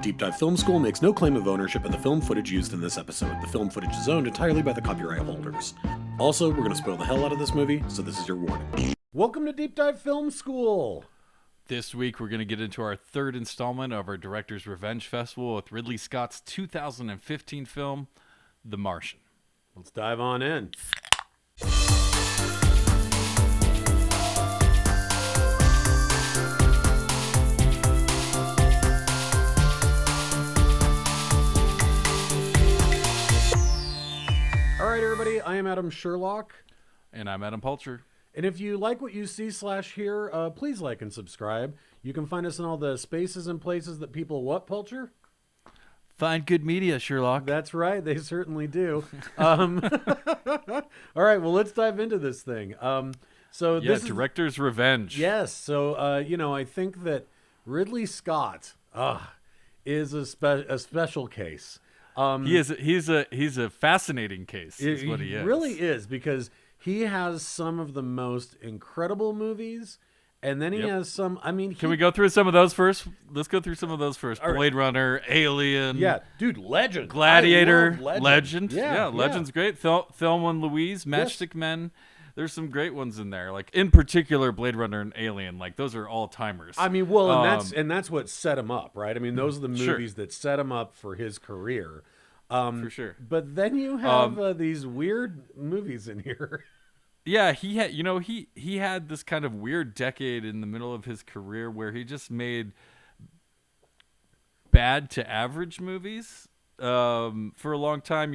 Deep Dive Film School makes no claim of ownership of the film footage used in this episode. The film footage is owned entirely by the copyright holders. Also, we're going to spoil the hell out of this movie, so this is your warning. Welcome to Deep Dive Film School! This week, we're going to get into our third installment of our Director's Revenge Festival with Ridley Scott's 2015 film, The Martian. Let's dive on in. All right, everybody, I am Adam Sherlock. And I'm Adam Pulcher. And if you like what you see/hear, please like and subscribe. You can find us in all the spaces and places that people what, Pulcher? Find good media, Sherlock. That's right. They certainly do. All right. Well, let's dive into this thing. This Director's Revenge. Yes. So, I think that Ridley Scott is a special case. He's a fascinating case. Is what he is. He really is, because he has some of the most incredible movies. And then he has some, Can we go through some of those first? Let's go through some of those first. All Blade Runner, Alien. Yeah, dude, Legend. Gladiator. Legend. Yeah, Legend's great. Thelma and Louise, Matchstick Men. There's some great ones in there. Like, in particular, Blade Runner and Alien. Like, those are all-timers. And that's what set him up, right? Those are the movies that set him up for his career. For sure. But then you have these weird movies in here. Yeah, he had this kind of weird decade in the middle of his career where he just made bad to average movies for a long time.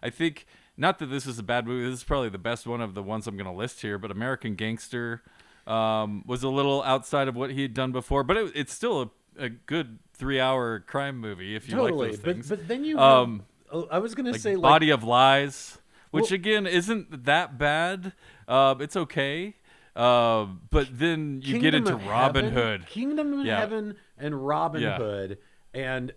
I think, not that this is a bad movie, this is probably the best one of the ones I'm going to list here, but American Gangster was a little outside of what he had done before, but it's still a good 3-hour crime movie if you like those things. But then you have, I was going to say, Body of Lies. Which, again, isn't that bad. It's okay. But then you get into Robin Hood. Kingdom of Heaven and Robin Hood and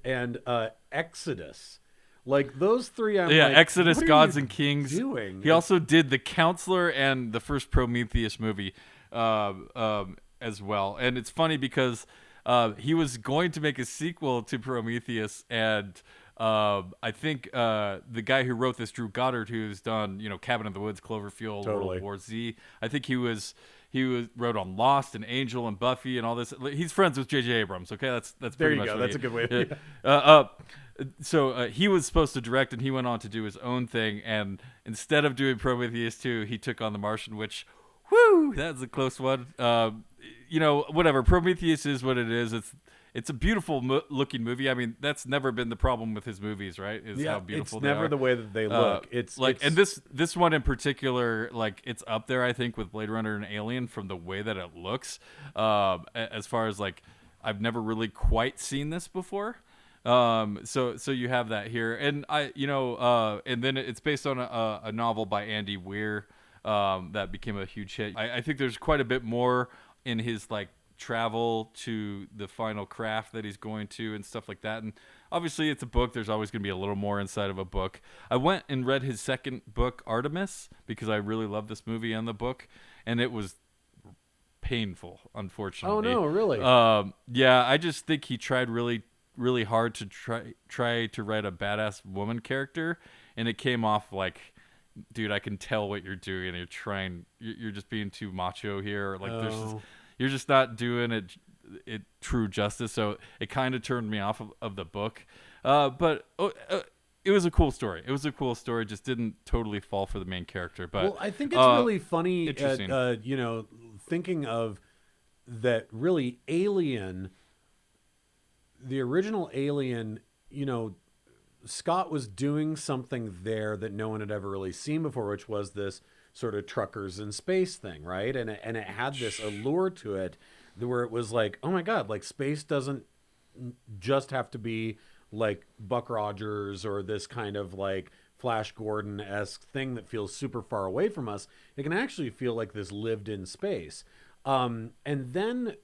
Exodus. Like, those three, Exodus, Gods and Kings. Doing? He also did The Counselor and the first Prometheus movie as well. And it's funny because he was going to make a sequel to Prometheus, and I think the guy who wrote this, Drew Goddard, who's done Cabin in the Woods, Cloverfield, World War Z. I think he wrote on Lost and Angel and Buffy and all this. He's friends with J.J. Abrams. Okay, that's there pretty you much go. That's a good way. So he was supposed to direct, and he went on to do his own thing. And instead of doing Prometheus 2, he took on The Martian, which, whoo, that's a close one. Whatever. Prometheus is what it is. It's a beautiful looking movie. That's never been the problem with his movies, right? How beautiful they are. It's never the way that they look. And this one in particular, like, it's up there, I think, with Blade Runner and Alien from the way that it looks. As far as, like, I've never really quite seen this before. So you have that here, and and then it's based on a novel by Andy Weir that became a huge hit. I think there's quite a bit more in his, like, travel to the final craft that he's going to and stuff like that. And obviously it's a book. There's always going to be a little more inside of a book. I went and read his second book, Artemis, because I really love this movie and the book, and it was painful, unfortunately. Oh no, really? Yeah, I just think he tried really, really hard to try to write a badass woman character, and it came off like, dude, I can tell what you're doing. You're just being too macho here. Like, you're just not doing it true justice. So it kind of turned me off of the book. But it was a cool story. Just didn't totally fall for the main character. But I think it's really funny, interesting. Thinking of that, really, Alien, the original Alien, Scott was doing something there that no one had ever really seen before, which was this sort of truckers in space thing, right? And it had this allure to it where it was like, oh my God, like, space doesn't just have to be like Buck Rogers or this kind of like Flash Gordon-esque thing that feels super far away from us. It can actually feel like this lived in space. And then,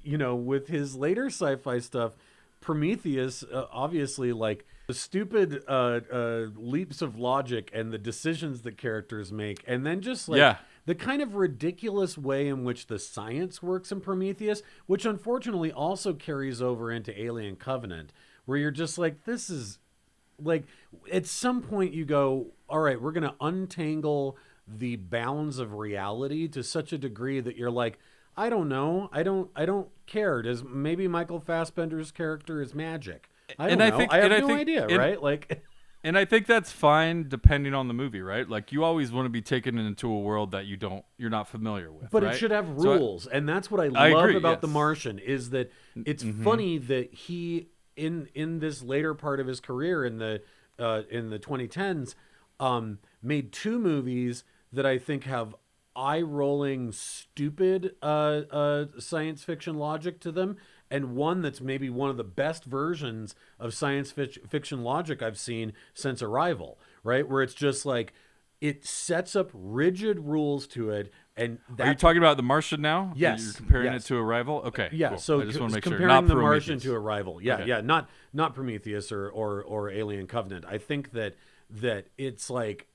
with his later sci-fi stuff, Prometheus, obviously, like the stupid leaps of logic and the decisions that characters make, and then just like the kind of ridiculous way in which the science works in Prometheus, which unfortunately also carries over into Alien Covenant, where you're just like, this is like, at some point you go, all right, we're going to untangle the bounds of reality to such a degree that you're like, I don't know. I don't care. Does maybe Michael Fassbender's character is magic? I don't know. I have no idea, right? Like, and I think that's fine depending on the movie, right? Like, you always want to be taken into a world that you're not familiar with. But right? it should have rules, and that's what I love agree, about The Martian, is that it's funny that he in this later part of his career in the 2010s made two movies that I think have eye-rolling, stupid science fiction logic to them, and one that's maybe one of the best versions of science fiction logic I've seen since Arrival, right? Where it's just like, it sets up rigid rules to it. And are you talking about The Martian now? Yes. You're comparing it to Arrival? Okay. Yeah, cool. so I just want to make comparing sure. Not The Martian to Arrival. Yeah, Okay. yeah, not Prometheus or Alien Covenant. I think that it's like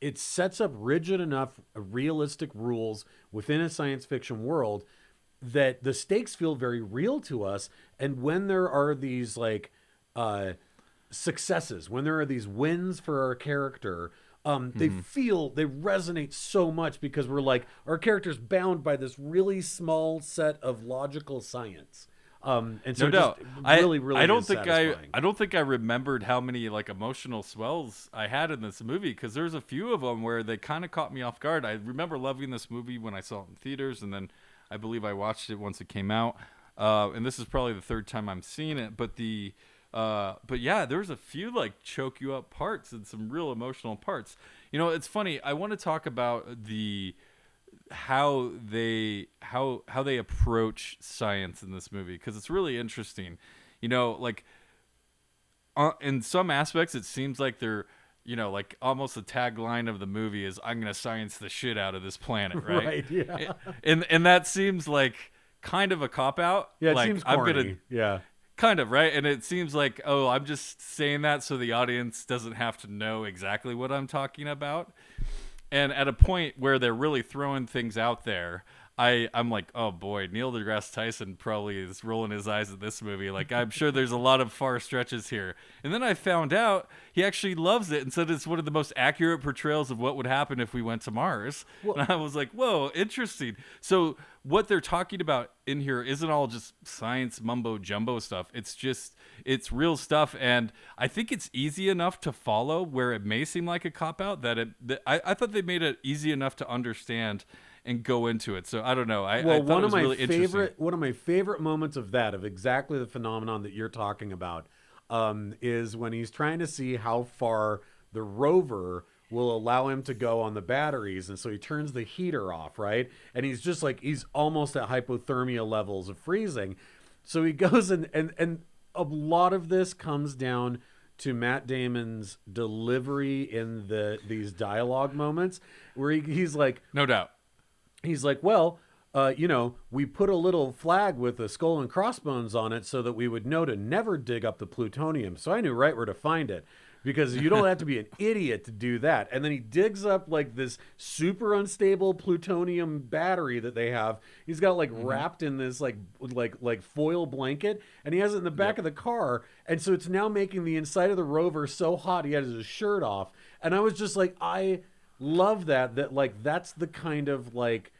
it sets up rigid enough realistic rules within a science fiction world that the stakes feel very real to us. And when there are these like successes, when there are these wins for our character, they resonate so much because we're like, our character's bound by this really small set of logical science. And so no doubt. Really I don't is think satisfying. I don't think I remembered how many like emotional swells I had in this movie, because there's a few of them where they kind of caught me off guard. I remember loving this movie when I saw it in theaters, and then I believe I watched it once it came out. And this is probably the third time I'm seeing it. But yeah, there's a few like choke you up parts and some real emotional parts. You know, it's funny. I want to talk about how they approach science in this movie, because it's really interesting. You know, like in some aspects it seems like they're, you know, like almost the tagline of the movie is, I'm gonna science the shit out of this planet, right? Right, yeah. And that seems like kind of a cop out. Yeah, it like, seems corny. Yeah. Kind of, right? And it seems like, oh, I'm just saying that so the audience doesn't have to know exactly what I'm talking about. And at a point where they're really throwing things out there, I'm like, oh boy, Neil deGrasse Tyson probably is rolling his eyes at this movie. Like, I'm sure there's a lot of far stretches here. And then I found out he actually loves it and said it's one of the most accurate portrayals of what would happen if we went to Mars. Well, and I was like, whoa, interesting. So what they're talking about in here isn't all just science mumbo jumbo stuff. It's real stuff. And I think it's easy enough to follow, where it may seem like a cop out, I thought they made it easy enough to understand and go into it. So I don't know. I thought one it was of my really interesting. One of my favorite moments of exactly the phenomenon that you're talking about, is when he's trying to see how far the rover will allow him to go on the batteries, and so he turns the heater off, right? And he's just like, he's almost at hypothermia levels of freezing. So he goes and a lot of this comes down to Matt Damon's delivery in these dialogue moments where he's like, no doubt. He's like, well, you know, we put a little flag with a skull and crossbones on it so that we would know to never dig up the plutonium. So I knew right where to find it, because you don't have to be an idiot to do that. And then he digs up like this super unstable plutonium battery that they have. He's got like wrapped in this like foil blanket, and he has it in the back of the car. And so it's now making the inside of the rover so hot he has his shirt off. And I was just like, I love that like, that's the kind of like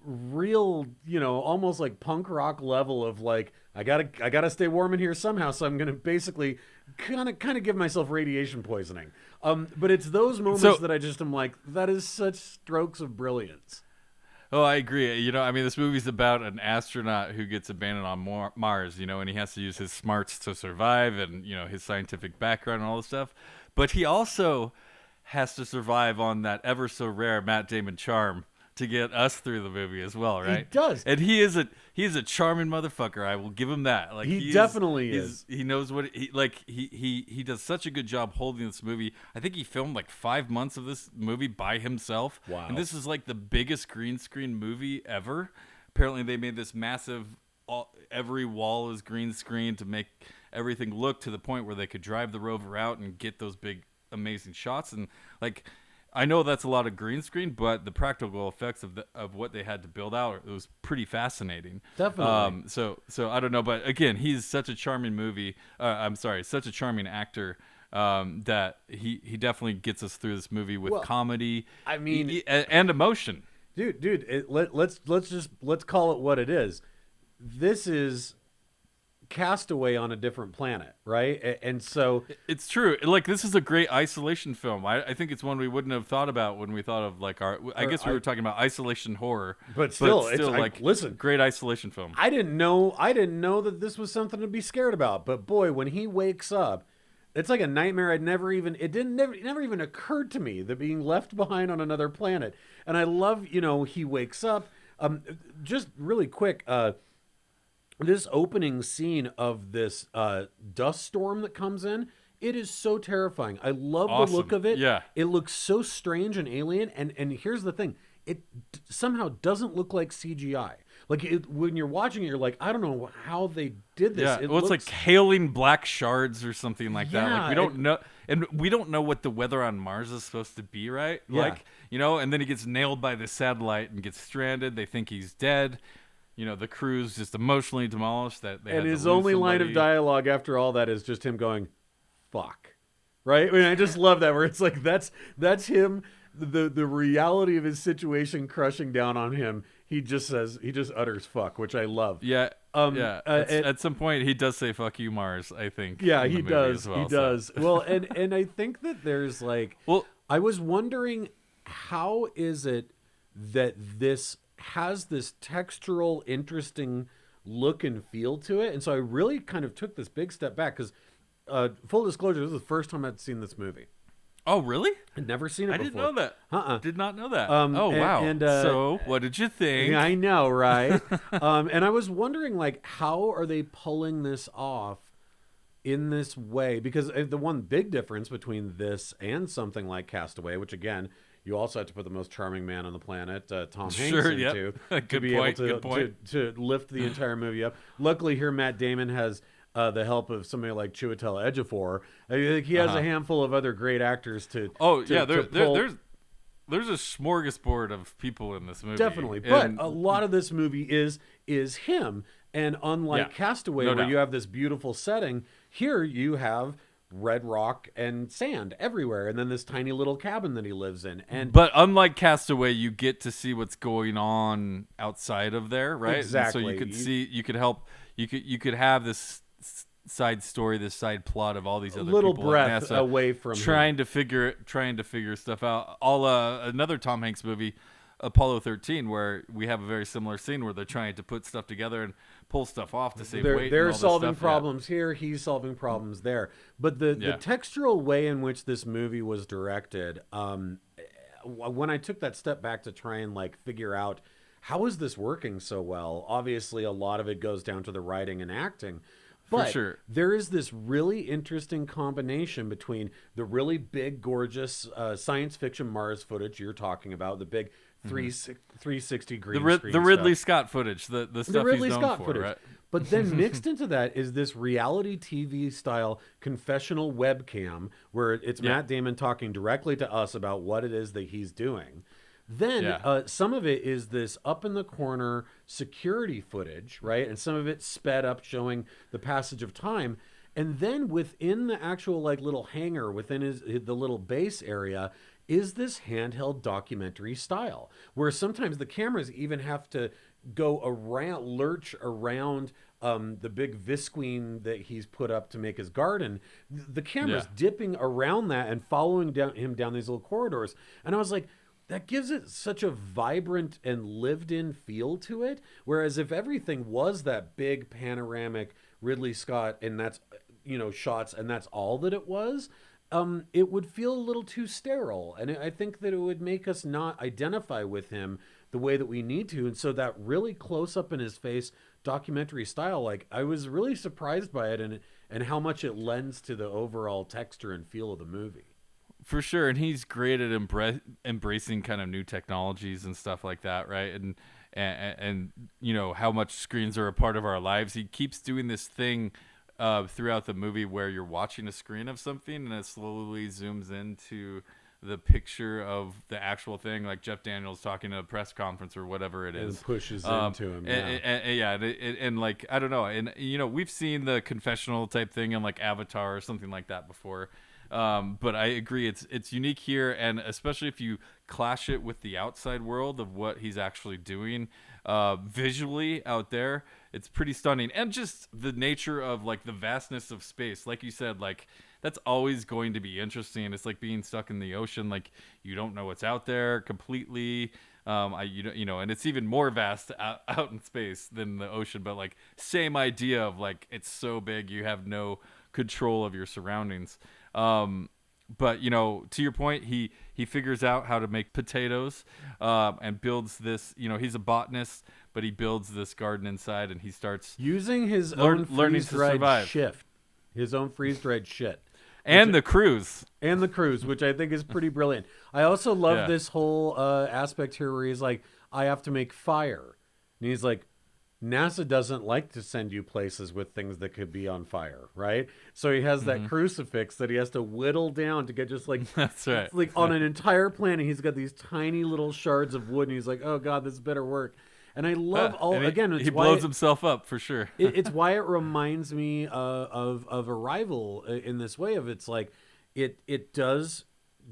real, you know, almost like punk rock level of like, I gotta stay warm in here somehow, so I'm gonna basically kind of give myself radiation poisoning. But it's those moments that I just am like, that is such strokes of brilliance. Oh, I agree. You know, I mean, this movie's about an astronaut who gets abandoned on Mars, you know, and he has to use his smarts to survive, and, you know, his scientific background and all this stuff. But he also has to survive on that ever so rare Matt Damon charm to get us through the movie as well, right? He does. And he is a charming motherfucker. I will give him that. Like, he definitely is. He knows what he does such a good job holding this movie. I think he filmed like 5 months of this movie by himself. Wow. And this is like the biggest green screen movie ever. Apparently they made this massive every wall is green screen to make everything look to the point where they could drive the rover out and get those big amazing shots. And like, I know that's a lot of green screen, but the practical effects of what they had to build out, it was pretty fascinating. Definitely. So I don't know, but again, he's such a charming such a charming actor, that he definitely gets us through this movie with comedy. I mean, and emotion. Dude, let's call it what it is. This is Castaway on a different planet, right? And so it's true. Like, this is a great isolation film. I think it's one we wouldn't have thought about when we thought of like I guess we were talking about isolation horror, but still it's like, listen, great isolation film. I didn't know that this was something to be scared about. But boy, when he wakes up, it's like a nightmare. It never even occurred to me that being left behind on another planet. And I love, he wakes up. Just really quick, this opening scene of this dust storm that comes in, it is so terrifying. I love the look of it. Yeah. It looks so strange and alien. And here's the thing. It somehow doesn't look like CGI. Like, when you're watching it, you're like, I don't know how they did this. Yeah, it's like hailing black shards or something like that. Like, we don't know, and we don't know what the weather on Mars is supposed to be, right? Yeah. Like, and then he gets nailed by the satellite and gets stranded. They think he's dead. The crew's just emotionally demolished. That they had to his lose only line of somebody. dialogue after all that is just him going, "Fuck," right? I mean, I just love that, where it's like that's him. The reality of his situation crushing down on him. He just utters "fuck," which I love. Yeah. Yeah. At some point, he does say "fuck you, Mars." I think. Yeah, in the he movie does. as well, He does. Well, and I think that there's like, I was wondering, how is it that this has this textural, interesting look and feel to it? And so I really kind of took this big step back because, full disclosure, this is the first time I'd seen this movie. Oh, really? I'd never seen it before. I didn't know that. Did not know that. Wow. And, so, what did you think? I know, right? And I was wondering, like, how are they pulling this off in this way? Because the one big difference between this and something like Castaway, which, again, you also have to put the most charming man on the planet, Tom Hanks, into to be able to lift the entire movie up. Luckily, here Matt Damon has the help of somebody like Chiwetel Ejiofor. I think he has a handful of other great actors to. There's a smorgasbord of people in this movie. Definitely, but a lot of this movie is him. And unlike Castaway, where you have this beautiful setting, here you have red rock and sand everywhere, and then this tiny little cabin that he lives in. But unlike Castaway, you get to see what's going on outside of there, right? Exactly. And so you could have this side story, this side plot of all these other little people breath at NASA away from trying to figure stuff out. Another Tom Hanks movie, Apollo 13, where we have a very similar scene where they're trying to put stuff together and pull stuff off to save weight. They're solving problems here. He's solving problems there. But the textural way in which this movie was directed, when I took that step back to try and like figure out how is this working so well, obviously a lot of it goes down to the writing and acting. But there is this really interesting combination between the really big, gorgeous science fiction Mars footage you're talking about, the big 360 green screen the Ridley Scott footage, the stuff Ridley he's known Scott for, footage. right? But then mixed into that is this reality TV style confessional webcam where it's Matt Damon talking directly to us about what it is that he's doing. Then some of it is this up in the corner security footage, right? And some of it sped up showing the passage of time. And then within the actual like little hangar within the little base area is this handheld documentary style where sometimes the cameras even have to go around, lurch around the big visqueen that he's put up to make his garden. The camera's dipping around that and following him down these little corridors. And I was like, that gives it such a vibrant and lived-in feel to it. Whereas if everything was that big panoramic Ridley Scott and that's, shots and that's all that it was, it would feel a little too sterile. And I think that it would make us not identify with him the way that we need to. And so that really close up in his face documentary style, like I was really surprised by it and how much it lends to the overall texture and feel of the movie. For sure, and he's great at embracing kind of new technologies and stuff like that, right? and you know how much screens are a part of our lives. He keeps doing this thing throughout the movie where you're watching a screen of something and it slowly zooms into the picture of the actual thing, like Jeff Daniels talking at a press conference or whatever it is. And pushes into him. And like, I don't know. And, you know, we've seen the confessional type thing in like Avatar or something like that before. But I agree. It's unique here. And especially if you clash it with the outside world of what he's actually doing visually out there, it's pretty stunning. And just the nature of like the vastness of space. Like you said, like, that's always going to be interesting. It's like being stuck in the ocean. Like, you don't know what's out there completely. You know, and it's even more vast out in space than the ocean. But like, same idea of like, it's so big you have no control of your surroundings. But you know, to your point, he figures out how to make potatoes, and builds this. You know, he's a botanist, but he builds this garden inside, and he starts using his own freeze-dried shift, his own freeze-dried shit. And the cruise, which I think is pretty brilliant. I also love this whole aspect here where he's like, I have to make fire. And he's like, NASA doesn't like to send you places with things that could be on fire, right? So he has that crucifix that he has to whittle down to get just like, that's right. It's like on an entire planet, he's got these tiny little shards of wood, and he's like, oh God, this better work. And I love he blows himself up for sure. It's why it reminds me of Arrival in this way of it's like it does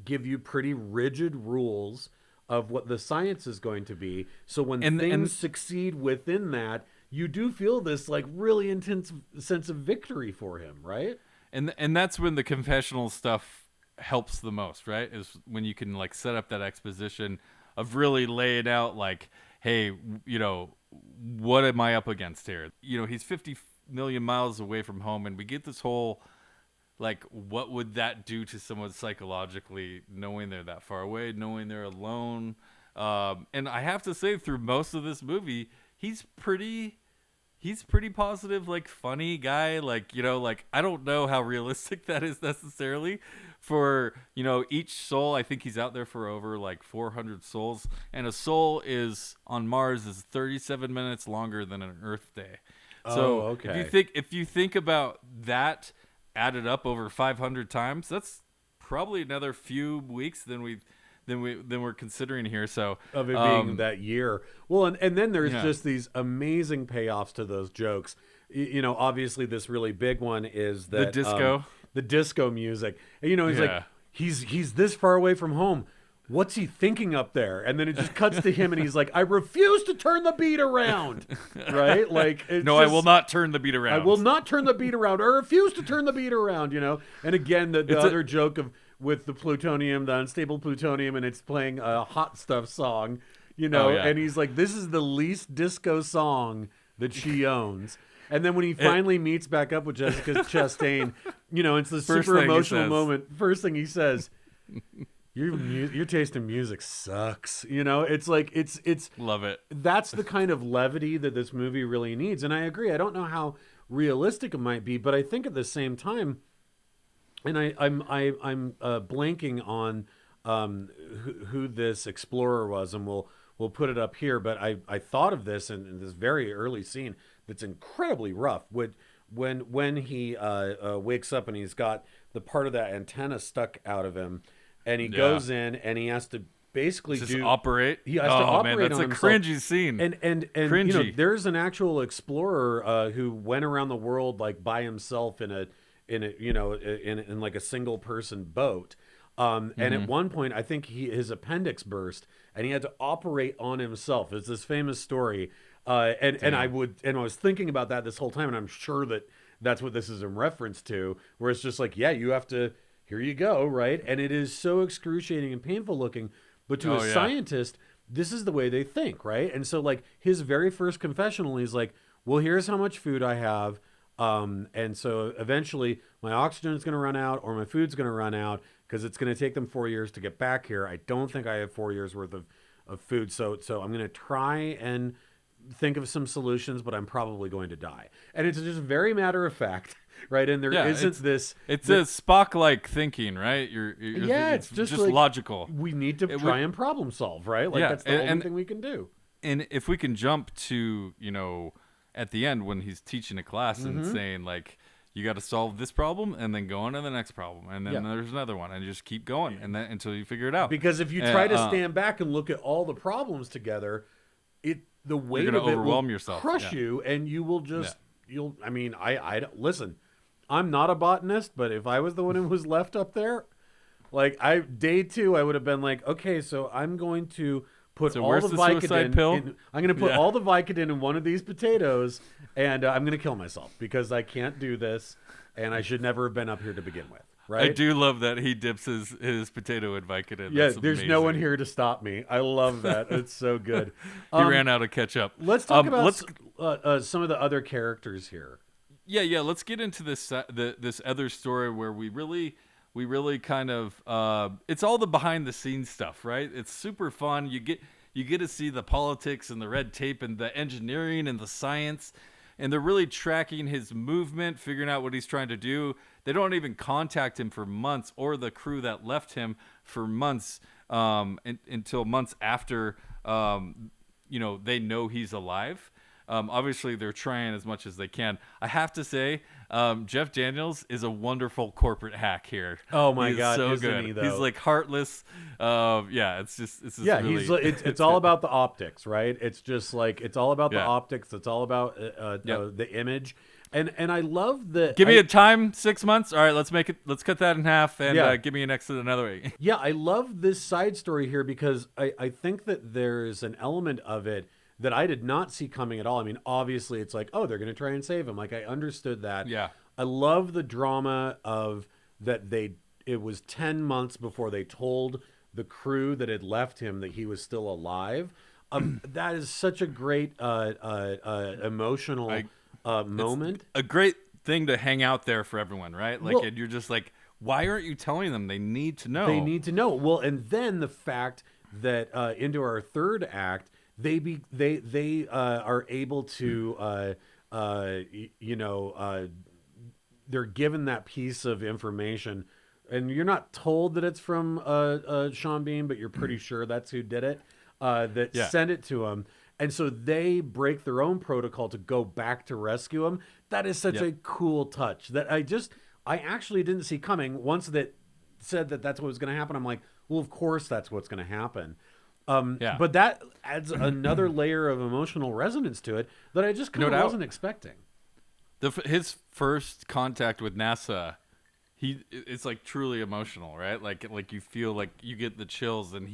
give you pretty rigid rules of what the science is going to be. So when things succeed within that, you do feel this like really intense sense of victory for him, right? And that's when the confessional stuff helps the most, right? Is when you can like set up that exposition of really laying out like, hey, you know, what am I up against here? You know, he's 50 million miles away from home, and we get this whole, like, what would that do to someone psychologically, knowing they're that far away, knowing they're alone? And I have to say, through most of this movie, he's pretty positive, like, funny guy. Like, you know, like, I don't know how realistic that is necessarily. For, you know, each soul, I think he's out there for over like 400 souls, and a soul is on Mars is 37 minutes longer than an Earth day. So okay. if you think about that added up over 500 times, that's probably another few weeks than we're considering here. So of it being that year. Well, and then there's just these amazing payoffs to those jokes. You know, obviously this really big one is that the disco music. And, you know, he's like, he's this far away from home. What's he thinking up there? And then it just cuts to him, and he's like, I refuse to turn the beat around. Right? Like, I will not turn the beat around. I will not turn the beat around. I refuse to turn the beat around, you know? And again, the other joke with the plutonium, the unstable plutonium, and it's playing a Hot Stuff song, you know? And he's like, this is the least disco song that she owns. And then when he finally meets back up with Jessica Chastain, you know, it's the super emotional moment. First thing he says, your taste in music sucks. You know, it's like, it's love it. That's the kind of levity that this movie really needs. And I agree. I don't know how realistic it might be, but I think at the same time, and I'm blanking on who this explorer was, and we'll put it up here. But I thought of this in this very early scene that's incredibly rough. When he wakes up and he's got the part of that antenna stuck out of him, and he goes in and he has to basically operate. He has to operate. Man, that's on a himself. crangy scene. And cringy. You know, there's an actual explorer who went around the world like by himself in like a single person boat. And at one point, I think his appendix burst, and he had to operate on himself. It's this famous story. And I was thinking about that this whole time, and I'm sure that's what this is in reference to, where it's just like, yeah, you have to, here you go, right? And it is so excruciating and painful looking, but to a scientist, this is the way they think, right? And so like his very first confessional, he's like, well, here's how much food I have. And so eventually my oxygen is going to run out, or my food's going to run out, because it's going to take them 4 years to get back here. I don't think I have 4 years worth of food. So I'm going to try and think of some solutions, but I'm probably going to die. And it's just very matter of fact, right? And there isn't this. It's a Spock-like thinking, right? It's just like, logical. We need to try and problem solve, right? Like that's the only thing we can do. And if we can jump to, at the end when he's teaching a class and saying like, you got to solve this problem and then go on to the next problem. And then there's another one and you just keep going and then until you figure it out. Because if you try to stand back and look at all the problems together, the weight of it overwhelm will yourself. Crush you, and you will just, I listen, I'm not a botanist, but if I was the one who was left up there, like day 2, I would have been like, okay, so I'm going to put all the Vicodin I'm going to put all the Vicodin in one of these potatoes, and I'm going to kill myself because I can't do this, and I should never have been up here to begin with. Right? I do love that he dips his potato in Vicodin. Yeah, there's no one here to stop me. I love that. It's so good. He ran out of ketchup. Let's talk about some of the other characters here. Yeah. Let's get into this this other story where we really kind of it's all the behind the scenes stuff, right? It's super fun. You get to see the politics and the red tape and the engineering and the science. And they're really tracking his movement, figuring out what he's trying to do. They don't even contact him for months, or the crew that left him for months, until months after, they know he's alive. Obviously, they're trying as much as they can. I have to say, Jeff Daniels is a wonderful corporate hack here. Oh my God, so isn't good. he, though? He's like heartless. It's just really, it's all about the optics, right? It's just like it's all about the optics. It's all about the image. And I love the. Give me a time, 6 months. All right, let's make it. Let's cut that in half and give me an extra another way. Yeah, I love this side story here because I think that there's an element of it that I did not see coming at all. I mean, obviously, it's like, oh, they're going to try and save him. Like, I understood that. Yeah. I love the drama of that it was 10 months before they told the crew that had left him that he was still alive. That is such a great emotional moment. A great thing to hang out there for everyone, right? Like, and you're just like, why aren't you telling them? They need to know. They need to know. Well, and then the fact that into our third act, they are able to they're given that piece of information, and you're not told that it's from Sean Bean, but you're pretty sure that's who did it. Sent it to him, and so they break their own protocol to go back to rescue him. That is such a cool touch that I actually didn't see coming. Once that said that that's what was going to happen, I'm like, well, of course that's what's going to happen. But that adds another layer of emotional resonance to it that I just kind of wasn't expecting. His first contact with NASA, it's like truly emotional, right? Like you feel like you get the chills, and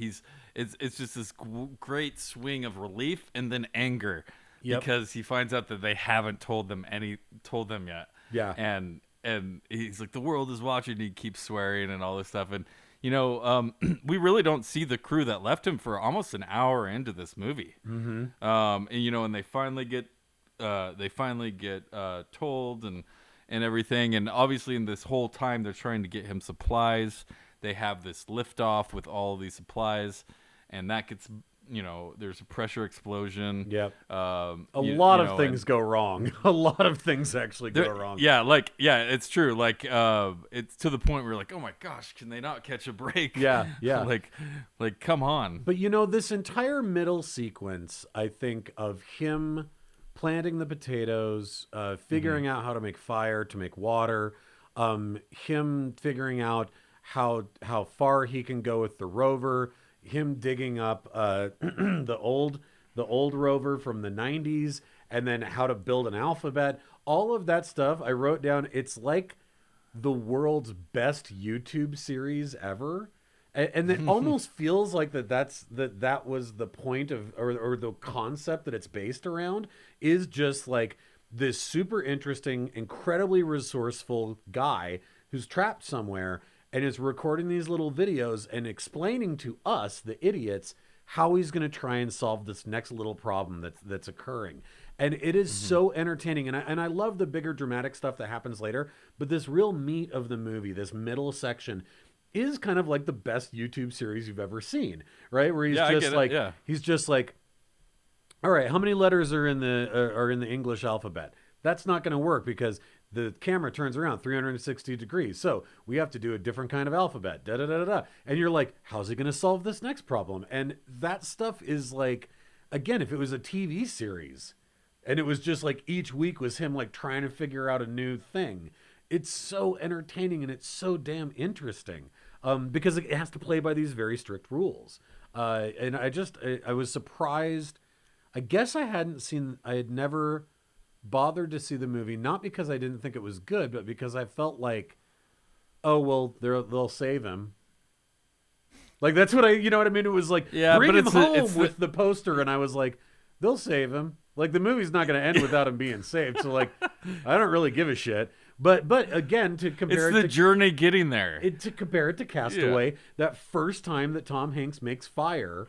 it's just this great swing of relief and then anger because he finds out that they haven't told them yet. Yeah, and he's like, the world is watching. He keeps swearing and all this stuff, and. We really don't see the crew that left him for almost an hour into this movie. Mm-hmm. And they finally get told and everything. And obviously in this whole time, they're trying to get him supplies. They have this liftoff with all these supplies, and that gets, there's a pressure explosion. Yep. A lot of things go wrong. A lot of things actually go wrong. Yeah, it's true. Like, it's to the point where you're like, oh my gosh, can they not catch a break? Yeah. like, come on. But this entire middle sequence, I think, of him planting the potatoes, figuring out how to make fire, to make water, him figuring out how far he can go with the rover, him digging up the old rover from the 90s, and then how to build an alphabet. All of that stuff I wrote down. It's like the world's best YouTube series ever. And it almost feels like that was the point of, or the concept that it's based around, is just like this super interesting, incredibly resourceful guy who's trapped somewhere and is recording these little videos and explaining to us, the idiots, how he's going to try and solve this next little problem that's occurring. And it is so entertaining. And I love the bigger dramatic stuff that happens later, but this real meat of the movie, this middle section, is kind of like the best YouTube series you've ever seen, right? Where he's just like, all right, how many letters are in the English alphabet? That's not going to work because the camera turns around 360 degrees. So we have to do a different kind of alphabet. Da da da da da. And you're like, how's he going to solve this next problem? And that stuff is like, again, if it was a TV series and it was just like each week was him like trying to figure out a new thing, it's so entertaining and it's so damn interesting, because it has to play by these very strict rules. And I was surprised. I guess I had never bothered to see the movie, not because I didn't think it was good, but because I felt like, oh, well, they'll save him. Like, that's what you know what I mean? It was like, bring him home with the poster, and I was like, they'll save him. Like, the movie's not going to end without him being saved, so, like, I don't really give a shit. But again, to compare it's the journey getting there. To compare it to Castaway, that first time that Tom Hanks makes fire,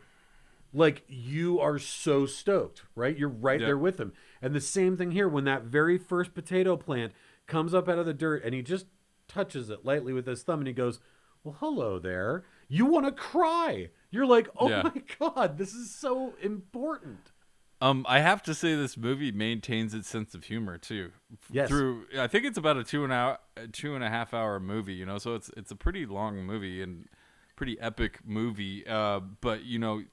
like, you are so stoked, right? You're right there with him. And the same thing here, when that very first potato plant comes up out of the dirt, and he just touches it lightly with his thumb, and he goes, well, hello there. You want to cry. You're like, oh my God, this is so important. I have to say this movie maintains its sense of humor too. Yes. I think it's about a 2.5 hour movie, you know, so it's a pretty long movie and pretty epic movie. But you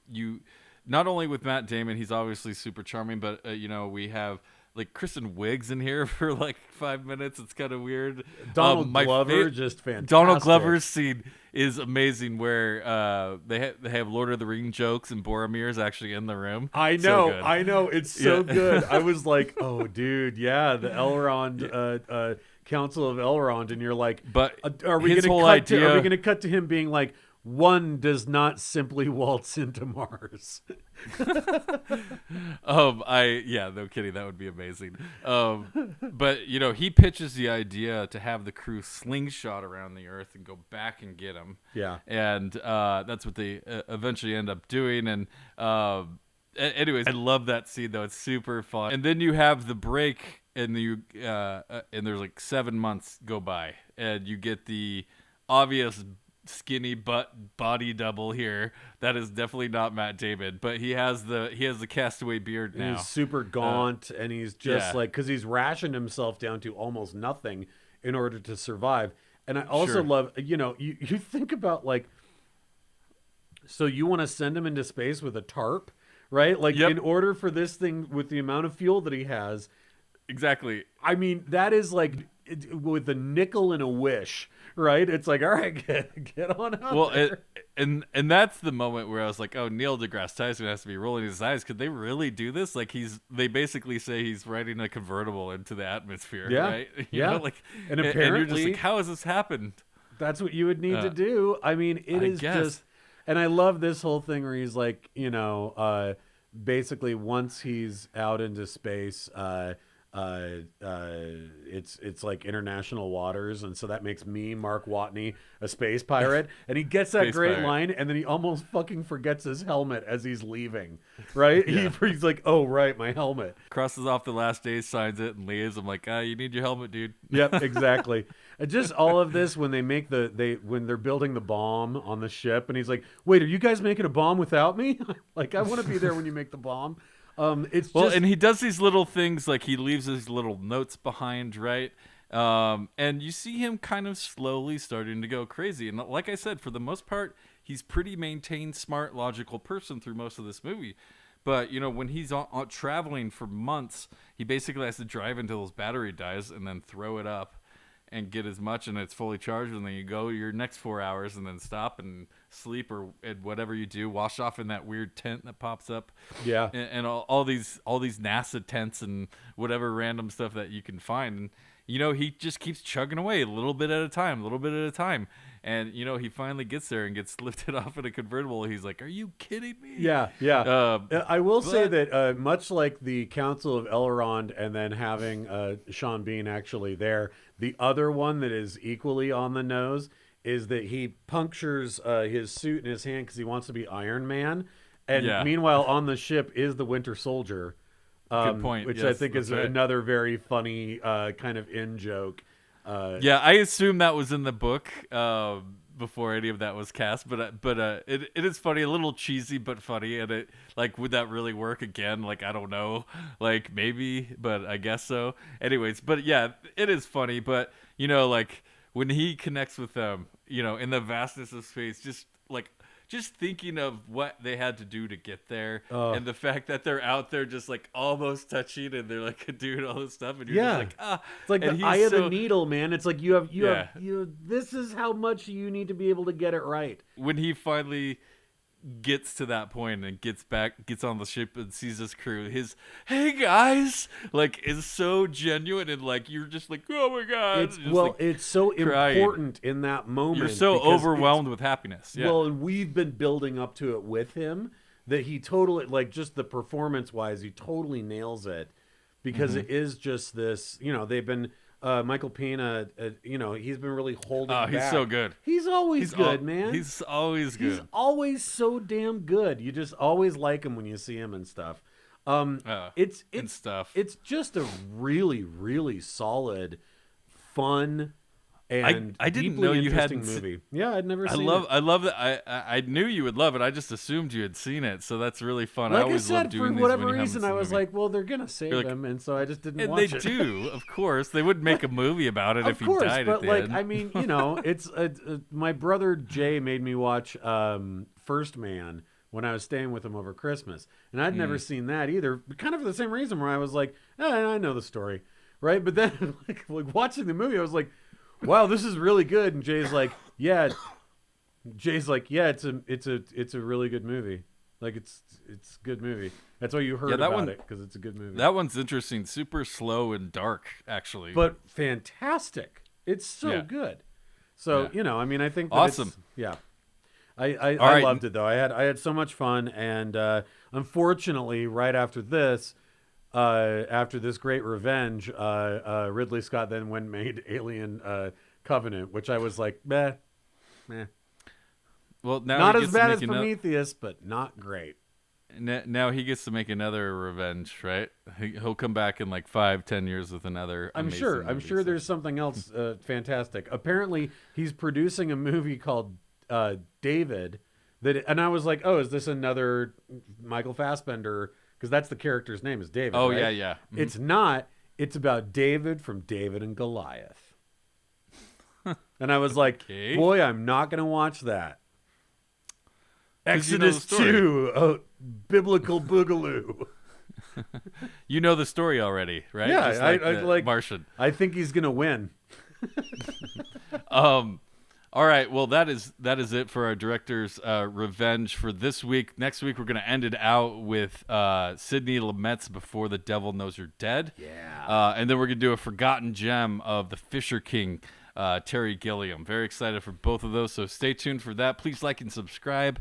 not only with Matt Damon, he's obviously super charming, but we have like Kristen Wiig's in here for like 5 minutes. It's kind of weird. Donald Glover, just fantastic. Donald Glover's scene is amazing, where they have Lord of the Rings jokes and Boromir's actually in the room. I know, it's so good. I was like, oh, dude, yeah, the Elrond Council of Elrond, and you're like, but are we going to cut to him being like, one does not simply waltz into Mars? No kidding, that would be amazing. But he pitches the idea to have the crew slingshot around the Earth and go back and get him. Yeah, and that's what they eventually end up doing. And anyways, I love that scene though; it's super fun. And then you have the break, and and there's like 7 months go by, and you get the obvious skinny body double here. That is definitely not Matt Damon, but he has the Castaway beard now. He's super gaunt, and he's just like, because he's rationed himself down to almost nothing in order to survive. And I also love, you think about, like, so you want to send him into space with a tarp, right? Like, in order for this thing, with the amount of fuel that he has. Exactly. I mean, that is like, with a nickel and a wish, right? It's like, all right, get on out there. And that's the moment where I was like, oh, Neil deGrasse Tyson has to be rolling his eyes. Could they really do this? Like, they basically say he's riding a convertible into the atmosphere, right? You know, like, and apparently, and you're just like, how has this happened? That's what you would need to do. I mean, it is just, and I love this whole thing where he's like, basically once he's out into space, it's like international waters, and so that makes me, Mark Watney, a space pirate. And he gets that great line, and then he almost fucking forgets his helmet as he's leaving, right? He's like, oh right, my helmet. Crosses off the last day, signs it, and leaves. I'm like, you need your helmet, dude. Yep, exactly. And just all of this when when they're building the bomb on the ship, and he's like, wait, are you guys making a bomb without me? Like, I want to be there when you make the bomb. And he does these little things, like he leaves his little notes behind, right? And you see him kind of slowly starting to go crazy. And like I said, for the most part, he's pretty maintained, smart, logical person through most of this movie. But, when he's traveling for months, he basically has to drive until his battery dies and then throw it up and get as much, and it's fully charged, and then you go your next 4 hours and then stop and sleep or whatever you do, wash off in that weird tent that pops up, and all these NASA tents and whatever random stuff that you can find. And he just keeps chugging away a little bit at a time, and he finally gets there and gets lifted off in a convertible. He's like, are you kidding me? I will say that much like the Council of Elrond, and then having Sean Bean actually there, the other one that is equally on the nose is that he punctures his suit in his hand because he wants to be Iron Man, and meanwhile on the ship is the Winter Soldier. Good point. Which I think is another very funny kind of in joke. I assume that was in the book before any of that was cast, but it is funny, a little cheesy but funny, and it, like, would that really work again? Like, I don't know, like, maybe, but I guess so. Anyways, but yeah, it is funny, but like when he connects with them, in the vastness of space, just just thinking of what they had to do to get there, and the fact that they're out there just like almost touching, and they're like doing all this stuff, and you're just like, it's like and the eye of the so- needle, man. It's like you have this is how much you need to be able to get it right. When he finally gets to that point and gets on the ship and sees his crew, his "Hey guys" like is so genuine, and like you're just like, oh my god, It's just, well, like, it's so crying. important in that moment. You're so because overwhelmed with happiness. Yeah. Well, and we've been building up to it with him that he totally, like, just the performance wise, he totally nails it because it is just this. They've been Michael Pena. He's been really holding. Oh, he's back. so good. He's always good, man. He's always good. He's always so damn good. You just always like him when you see him and stuff. It's and stuff. It's just a really, really solid, fun, and I didn't deeply know you interesting hadn't movie. Yeah, I'd never seen it. I love that. I knew you would love it. I just assumed you had seen it, so that's really fun. Like I always love said, doing for these whatever when you haven't reason, seen I the was movie. like, well, they're gonna save like- him, and so I just didn't And watch they it. do, of course. They would make a movie about it if he Of course, died but at the like, end. I mean, it's my brother Jay made me watch First Man when I was staying with him over Christmas, and I'd never seen that either. Kind of for the same reason, where I was like, I know the story, right? But then, like watching the movie, I was like, wow, this is really good. And Jay's like, yeah. It's a really good movie. Like it's a good movie. That's why you heard about it, because it's a good movie. That one's interesting. Super slow and dark, actually. But fantastic. It's so good. So I mean, I think that Awesome. I right. loved it though. I had so much fun, and unfortunately, right after this great revenge, Ridley Scott then went and made Alien Covenant, which I was like, meh. Well, now Not he as gets to bad make as ano- Prometheus, but not great. Now he gets to make another revenge, right? He'll come back in like 5-10 years with another. I'm amazing sure movie, there's something else fantastic. Apparently, he's producing a movie called David. And I was like, oh, is this another Michael Fassbender? Because that's the character's name is David. Oh, right? yeah. Mhm. It's not. It's about David from David and Goliath. And I was like, Okay. boy, I'm not going to watch that. 'Cause you know the Exodus story. 2, biblical boogaloo. You know the story already, right? Yeah, Just I the like Martian. I think he's going to win. All right, well that is it for our director's revenge for this week. Next week we're gonna end it out with Sidney Lumet's Before the Devil Knows You're Dead. Yeah. And then we're gonna do a forgotten gem of the Fisher King, Terry Gilliam. Very excited for both of those, so stay tuned for that. Please like and subscribe.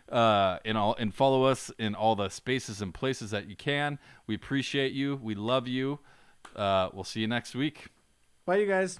And follow us in all the spaces and places that you can. We appreciate you. We love you. We'll see you next week. Bye, you guys.